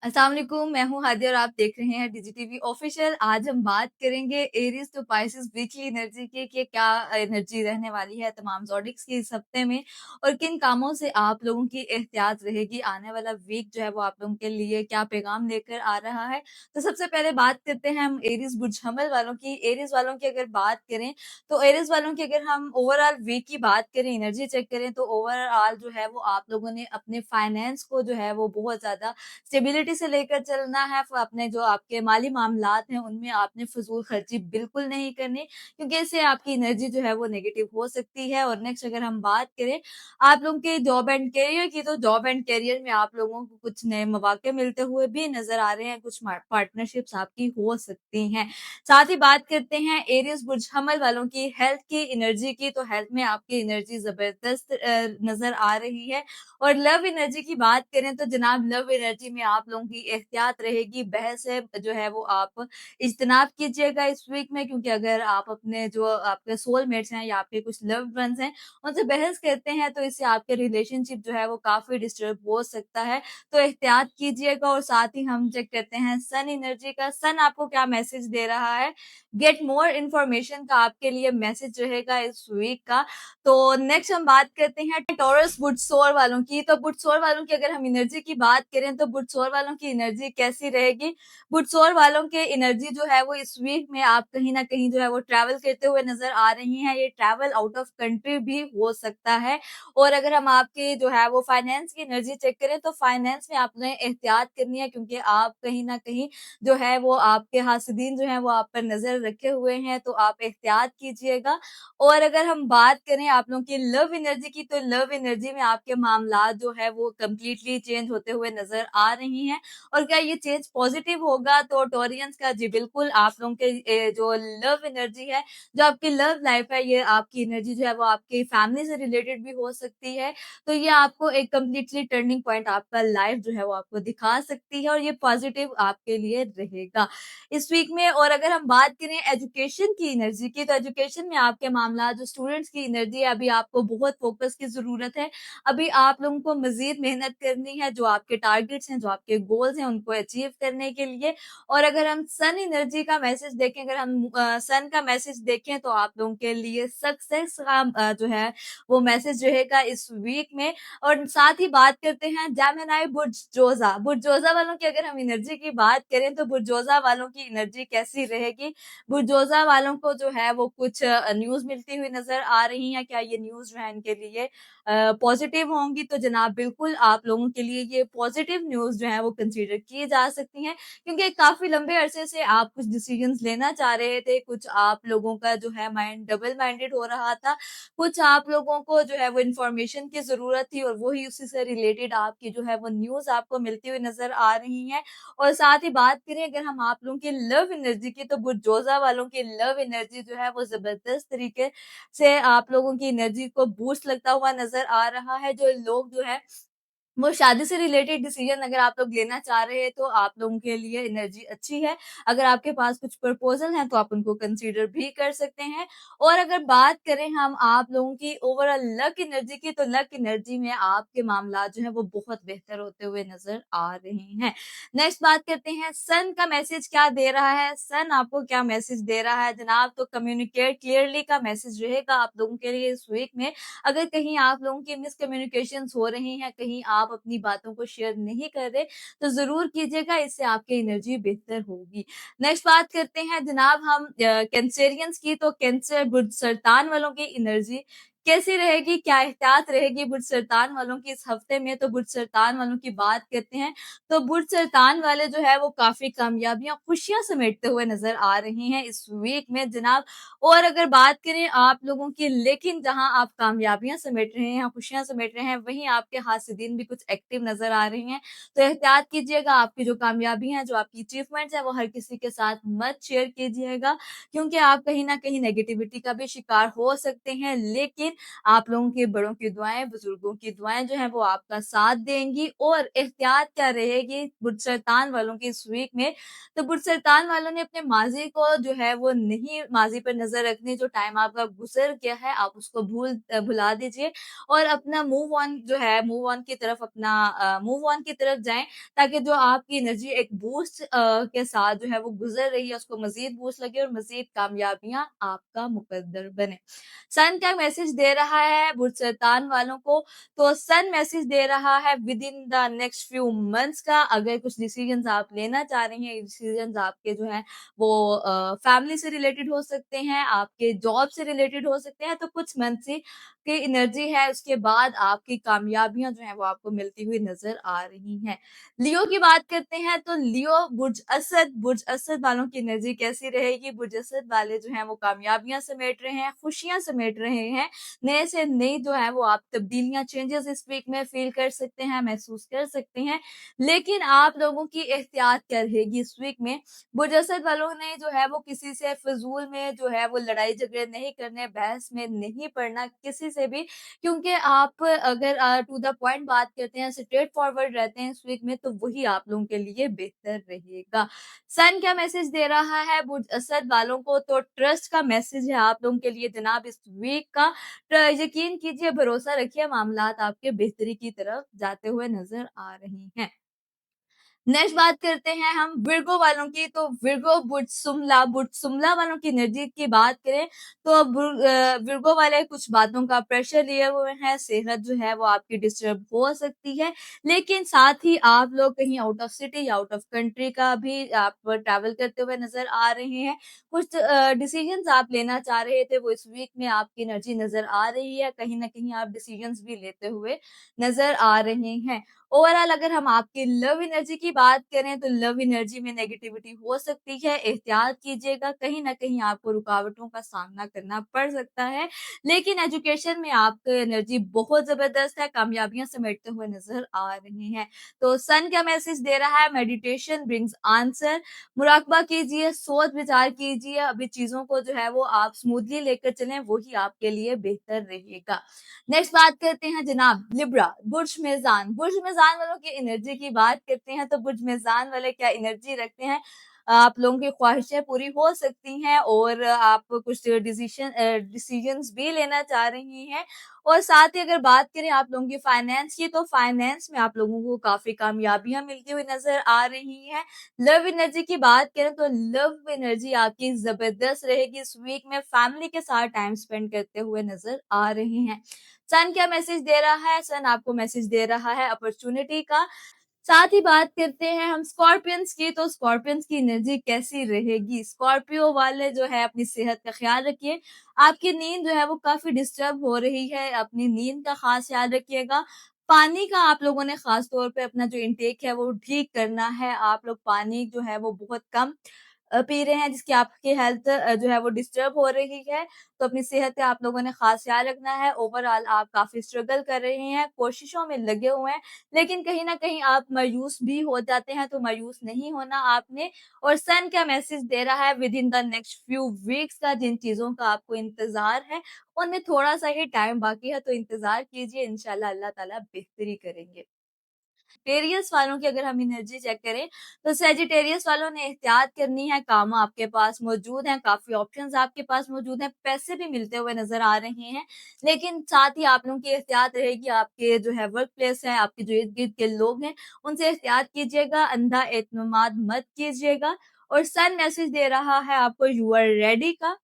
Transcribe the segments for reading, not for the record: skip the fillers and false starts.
अस्सलाम वालेकुम, मैं हूँ हादिया और आप देख रहे हैं डिजिटीवी ऑफिशियल। आज हम बात करेंगे Aries to Pisces weekly energy की कि क्या एनर्जी रहने वाली है तमाम ज़ोडिक्स की इस हफ्ते में और किन कामों से आप लोगों की एहतियात रहेगी। आने वाला वीक जो है वो आप लोगों के लिए क्या पैगाम लेकर आ रहा है। तो सबसे पहले बात करते हैं हम एरीज बुर्ज हमल वालों की। एरीज वालों की अगर बात करें तो एरीज वालों की अगर हम ओवरऑल वीक की बात करें, एनर्जी चेक करें तो ओवरऑल जो है वो आप लोगों ने अपने फाइनेंस को जो है वो बहुत ज़्यादा स्टेबिलिटी से लेकर चलना है। अपने जो आपके माली मामलात हैं उनमें आपने फ़िज़ूल खर्ची बिल्कुल नहीं करनी, क्योंकि इससे आपकी एनर्जी जो है वो नेगेटिव हो सकती है। और नेक्स्ट अगर हम बात करें आप लोगों के जॉब एंड करियर की, तो जॉब एंड करियर में आप लोगों को कुछ नए मौके मिलते हुए भी नज़र आ रहे हैं, कुछ पार्टनरशिप्स आपकी हो सकती हैं। साथ ही बात करते हैं एरियस बुर्ज हमल वालों की हेल्थ की एनर्जी की, तो हेल्थ में आपकी एनर्जी ज़बरदस्त नज़र आ रही है। और लव एनर्जी की बात करें तो जनाब लव एनर्जी में आप लोगों की एहतियात रहेगी, बहस है जो है वो आप इज्तनाब कीजिएगा इस वीक में, क्योंकि अगर आप अपने जो आपके सोलमेट्स हैं या आपके कुछ लव्ड वंस हैं उनसे बहस करते हैं तो इससे आपके रिलेशनशिप जो है वो काफ़ी डिस्टर्ब हो सकता है। तो एहतियात कीजिएगा। और साथ ही हम चेक करते हैं सन एनर्जी का। सन आपको क्या मैसेज दे रहा है, गेट मोर इन्फॉर्मेशन का आपके लिए मैसेज रहेगा इस वीक का। तो नेक्स्ट हम बात करते हैं टॉरस बुटसोर वालों की। तो बुटसोर वालों की अगर हम एनर्जी की बात करें तो बुटसोर वालों की एनर्जी कैसी रहेगी। बुटसोर वालों के एनर्जी जो है वो इस वीक में आप कहीं ना कहीं जो है वो ट्रैवल करते हुए नजर आ रही हैं। ये ट्रैवल आउट ऑफ कंट्री भी हो सकता है। और अगर हम आपके जो है वो फाइनेंस की एनर्जी चेक करें तो फाइनेंस में आपने एहतियात करनी है, क्योंकि आप कहीं ना कहीं जो है वो आपके हासिदीन जो है वो आप पर नजर रखे हुए हैं, तो आप एहतियात कीजिएगा। और अगर हम बात करें आप लोगों की लव एनर्जी की, तो लव एनर्जी में आपके मामलात जो है वो कंप्लीटली चेंज होते हुए नजर आ रही हैं। और क्या ये चेंज पॉजिटिव होगा? तो टोरियंस का जी बिल्कुल, आप लोगों के जो लव एनर्जी है, जो आपकी लव लाइफ है, ये आपकी एनर्जी जो है वो आपकी फैमिली से रिलेटेड भी हो सकती है। तो ये आपको एक कंप्लीटली टर्निंग पॉइंट आपका लाइफ जो है वो आपको दिखा सकती है और ये पॉजिटिव आपके लिए रहेगा इस वीक में। और अगर हम बात करें एजुकेशन की एनर्जी की, तो एजुकेशन में आपके मामला जो स्टूडेंट्स की एनर्जी है, अभी आपको बहुत फोकस की ज़रूरत है। अभी आप लोगों को मज़ीद मेहनत करनी है, जो आपके टारगेट्स हैं, जो आपके गोल्स हैं, उनको अचीव करने के लिए। और अगर हम सन एनर्जी का मैसेज देखें, अगर हम सन का मैसेज देखें तो आप लोगों के लिए सक्सेस का जो है वो मैसेज रहेगा इस वीक में। और साथ ही बात करते हैं जेमिनी बुर्जोज़ा। बुर्जोज़ा वालों की अगर हम एनर्जी की बात करें तो बुर्जोज़ा वालों की एनर्जी कैसी रहेगी? बुर्जोज़ा वालों को जो है वो कुछ न्यूज़ मिलती हुई नज़र आ रही हैं। क्या ये न्यूज़ जो है इनके लिए पॉज़िटिव होंगी? तो जनाब बिल्कुल आप लोगों के लिए ये पॉज़िटिव न्यूज़ जो है वो कंसीडर की जा सकती हैं, क्योंकि काफ़ी लंबे अरसे से आप कुछ डिसीजंस लेना चाह रहे थे, कुछ आप लोगों का जो है माइंड डबल माइंडेड हो रहा था, कुछ आप लोगों को जो है वो इन्फॉर्मेशन की ज़रूरत थी और वही उसी से रिलेटेड आपकी जो है वो न्यूज़ आपको मिलती हुई नज़र आ रही हैं। और साथ ही बात करें अगर हम आप लोगों की लव एनर्जी की, तो बुर्जोज़ा वालों की लव एनर्जी जो है वो ज़बरदस्त तरीके से आप लोगों की एनर्जी को बूस्ट लगता हुआ नज़र आ रहा है। जो लोग जो है वो शादी से रिलेटेड डिसीजन अगर आप लोग लेना चाह रहे हैं तो आप लोगों के लिए एनर्जी अच्छी है। अगर आपके पास कुछ प्रपोज़ल हैं तो आप उनको कंसीडर भी कर सकते हैं। और अगर बात करें हम आप लोगों की ओवरऑल लक एनर्जी की, तो लक एनर्जी में आपके मामलात जो हैं वो बहुत बेहतर होते हुए नज़र आ रहे हैं। नेक्स्ट बात करते हैं सन का मैसेज क्या दे रहा है। सन आपको क्या मैसेज दे रहा है जनाब? तो कम्युनिकेट क्लियरली का मैसेज रहेगा आप लोगों के लिए इस वीक में। अगर कहीं आप लोगों की मिसकम्युनिकेशंस हो रही हैं, कहीं आप अपनी बातों को शेयर नहीं कर रहे, तो ज़रूर कीजिएगा, इससे आपकी एनर्जी बेहतर होगी। नेक्स्ट बात करते हैं जनाब हम कैंसेरियंस की। तो कैंसर बुर्ज सरतान वालों की एनर्जी कैसी रहेगी? क्या एहतियात रहेगी बुर्ज सरतान वालों की इस हफ्ते में? तो बुर्ज सरतान वालों की बात करते हैं, तो बुर्ज सरतान वाले जो है वो काफ़ी कामयाबियाँ, खुशियाँ समेटते हुए नज़र आ रही हैं इस वीक में जनाब। और अगर बात करें आप लोगों की, लेकिन जहाँ आप कामयाबियाँ समेट रहे हैं, खुशियाँ समेट रहे हैं, वहीं आपके हासिदीन भी कुछ एक्टिव नज़र आ रही हैं। तो एहतियात कीजिएगा, आपकी जो कामयाबी हैं, जो आपकी अचीवमेंट्स हैं, वो हर किसी के साथ मत शेयर कीजिएगा, क्योंकि आप कहीं न कहीं नेगेटिविटी का भी शिकार हो सकते हैं। लेकिन आप लोगों के बड़ों की दुआएँ, बुजुर्गों की दुआएँ जो हैं वो आपका साथ देंगी और एहतियात क्या रहेगी बुर्ज शैतान वालों की इस वीक में। तो बुर्ज शैतान वालों ने अपने माज़ी को जो है वो नहीं माज़ी पर नज़र रखनी, जो टाइम आपका गुज़र गया है आप उसको भुला दीजिए और अपना मूव ऑन जो है, मूव ऑन की तरफ अपना मूव ऑन की तरफ जाएँ ताकि जो आपकी एनर्जी एक बूस्ट के साथ जो है वो गुज़र रही है उसको मज़ीद बूस्ट लगे और मज़ीद कामयाबियाँ आपका मुकद्दर बने। सन क्या मैसेज दे रहा है बुर्ज शैतान वालों को, तो सन मैसेज दे रहा है with in the next few months का अगर कुछ डिसीजंस आप लेना चाह रही हैं, ये डिसीजंस आपके जो हैं वो फैमिली से रिलेटेड हो सकते हैं, आपके जॉब से रिलेटेड हो सकते हैं, तो कुछ मंथ से की एनर्जी है उसके बाद आपकी कामयाबियाँ जो हैं वो आपको मिलती हुई नज़र आ रही हैं। लियो की बात करते हैं तो लियो बुर्ज असद वालों की एनर्जी कैसी रहेगी? बुर्ज असद वाले जो हैं वो कामयाबियाँ समेट रहे हैं, खुशियाँ समेट रहे हैं। नए से नई जो है वो आप तब्दीलियाँ चेंजेस इस वीक में फ़ील कर सकते हैं, महसूस कर सकते हैं। लेकिन आप लोगों की एहतियात क्या रहेगी इस वीक में? बुर्ज असद वालों ने जो है वो किसी से फ़िज़ूल में जो है वो लड़ाई झगड़े नहीं करने, बहस में नहीं पड़ना किसी से भी क्योंकि आप अगर टू द पॉइंट बात करते हैं, स्ट्रेट फॉरवर्ड रहते हैं इस वीक में, तो वही आप लोगों के लिए बेहतर रहेगा। सन क्या मैसेज दे रहा है बुर्ज असद वालों को? तो ट्रस्ट का मैसेज है आप लोगों के लिए जनाब इस वीक का। यकीन कीजिए, भरोसा रखिए, मामलात आपके बेहतरी की तरफ जाते हुए नज़र आ रहे हैं। नेक्स्ट बात करते हैं हम विर्गो वालों की, तो बुर्ज सुमला वालों की एनर्जी की बात करें तो विर्गो वाले कुछ बातों का प्रेशर लिए हुए हैं, सेहत जो है वो आपकी डिस्टर्ब हो सकती है, लेकिन साथ ही आप लोग कहीं आउट ऑफ सिटी या आउट ऑफ कंट्री का भी आप ट्रैवल करते हुए नज़र आ रहे हैं। कुछ डिसीजंस आप लेना चाह रहे थे, वो इस वीक में आपकी एनर्जी नज़र आ रही है, कहीं न कहीं आप डिसीजंस भी लेते हुए नज़र आ रहे हैं। ओवरऑल अगर हम आपकी लव एनर्जी की बात करें तो लव एनर्जी में नेगेटिविटी हो सकती है, एहतियात कीजिएगा, कहीं न कहीं आपको रुकावटों का सामना करना पड़ सकता है। लेकिन एजुकेशन में आपकी एनर्जी बहुत ज़बरदस्त है, कामयाबियाँ समेटते हुए नज़र आ रहे हैं। तो सन क्या मैसेज दे रहा है? मेडिटेशन ब्रिंग्स आंसर, मुराकबा कीजिए, सोच-विचार कीजिए, अभी चीज़ों को जो है वो आप स्मूथली लेकर चलें, वही आपके लिए बेहतर रहेगा। नेक्स्ट बात करते हैं जनाब लिब्रा, बुर्ज मेज़ान वालों की एनर्जी की बात करते हैं तो बुर्ज मेज़ान वाले क्या एनर्जी रखते हैं, आप लोगों की ख्वाहिशें पूरी हो सकती हैं और आप कुछ डिसीजंस भी लेना चाह रही हैं और साथ ही अगर बात करें आप लोगों की फाइनेंस की, तो फाइनेंस में आप लोगों को काफ़ी कामयाबियाँ मिलती हुई नज़र आ रही हैं। लव एनर्जी की बात करें तो लव एनर्जी आपकी ज़बरदस्त रहेगी, इस वीक में फैमिली के साथ टाइम स्पेंड करते हुए नज़र आ रहे हैं। सन क्या मैसेज दे रहा है? सन आपको मैसेज दे रहा है अपॉर्च्युनिटी का। साथ ही बात करते हैं हम स्कॉर्पियंस की, तो स्कॉर्पियंस की एनर्जी कैसी रहेगी? स्कॉर्पियो वाले जो है अपनी सेहत का ख़्याल रखिए। आपकी नींद जो है वो काफ़ी डिस्टर्ब हो रही है, अपनी नींद का ख़ास ख़्याल रखिएगा। पानी का आप लोगों ने ख़ास तौर पे अपना जो इंटेक है वो ठीक करना है। आप लोग पानी जो है वो बहुत कम पी रहे हैं जिसकी आपकी हेल्थ जो है वो डिस्टर्ब हो रही है। तो अपनी सेहत का आप लोगों ने ख़ास ख़्याल रखना है। ओवरऑल आप काफ़ी स्ट्रगल कर रहे हैं, कोशिशों में लगे हुए हैं, लेकिन कहीं न कहीं आप मायूस भी हो जाते हैं, तो मायूस नहीं होना आपने। और सन क्या मैसेज दे रहा है with in the next few weeks का जिन चीज़ों का आपको इंतज़ार है, उनमें थोड़ा-सा ही टाइम बाकी है, तो इंतज़ार कीजिए, इंशाल्लाह अल्लाह ताला बेहतरी करेंगे। सेजिटेरियस वालों की अगर हम एनर्जी चेक करें, तो सेजिटेरियस वालों ने एहतियात करनी है, काम आपके पास मौजूद हैं, काफ़ी ऑप्शंस आपके पास मौजूद हैं, पैसे भी मिलते हुए नज़र आ रहे हैं। लेकिन साथ ही आप लोगों की एहतियात रहेगी, आपके जो है वर्क प्लेस है, आपके जो इर्द-गिर्द के लोग हैं, उनसे एहतियात कीजिएगा, अंधा एतमाद मत कीजिएगा। और सन मैसेज दे रहा है आपको यू आर रेडी का।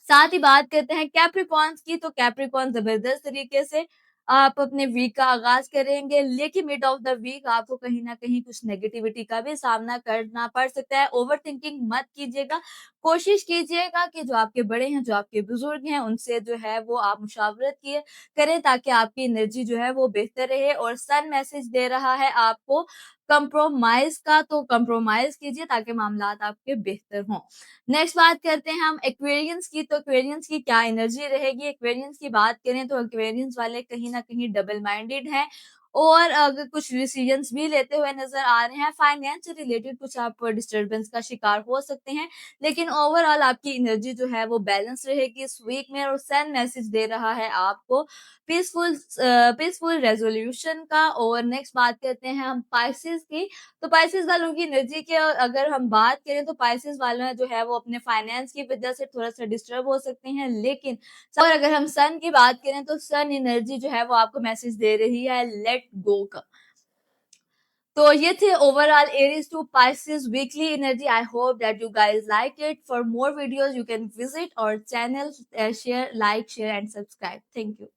साथ ही बात करते हैं कैप्रिकॉर्न्स की, तो कैप्रिकॉर्न ज़बरदस्त तरीके से आप अपने वीक का आगाज़ करेंगे, लेकिन मिड ऑफ द वीक आपको कहीं न कहीं कुछ नेगेटिविटी का भी सामना करना पड़ सकता है। ओवरथिंकिंग मत कीजिएगा, कोशिश कीजिएगा कि जो आपके बड़े हैं, जो आपके बुज़ुर्ग हैं, उनसे जो है वो आप मुशावरत किए करें ताकि आपकी एनर्जी जो है वो बेहतर रहे। और सन मैसेज दे रहा है आपको कंप्रोमाइज़ का, तो कंप्रोमाइज़ कीजिए ताकि मामलात आपके बेहतर हों। नेक्स्ट बात करते हैं हम एक्वेरियंस की, तो एक्वेरियंस की क्या एनर्जी रहेगी? एक्वेरियंस की बात करें तो एक्वेरियंस वाले कहीं न कहीं डबल माइंडेड हैं और अगर कुछ डिसीजंस भी लेते हुए नज़र आ रहे हैं, फाइनेंस से रिलेटेड कुछ आप डिस्टर्बेंस का शिकार हो सकते हैं, लेकिन ओवरऑल आपकी एनर्जी जो है वो बैलेंस रहेगी इस वीक में और सन मैसेज दे रहा है आपको पीसफुल रेज़ोल्यूशन का। और नेक्स्ट बात करते हैं हम पाइसेस की। तो पाइसेस वालों की एनर्जी की अगर हम बात करें तो पाइसेस वाले जो है वो अपने फाइनेंस की वजह से थोड़ा-सा डिस्टर्ब हो सकते हैं, लेकिन और अगर हम सन की बात करें तो सन एनर्जी जो है वो आपको मैसेज दे रही है लेट गो का। तो ये थे overall Aries to Pisces weekly energy. I hope that you guys like it. For more videos you can visit our channel, share, like, share and subscribe. Thank you.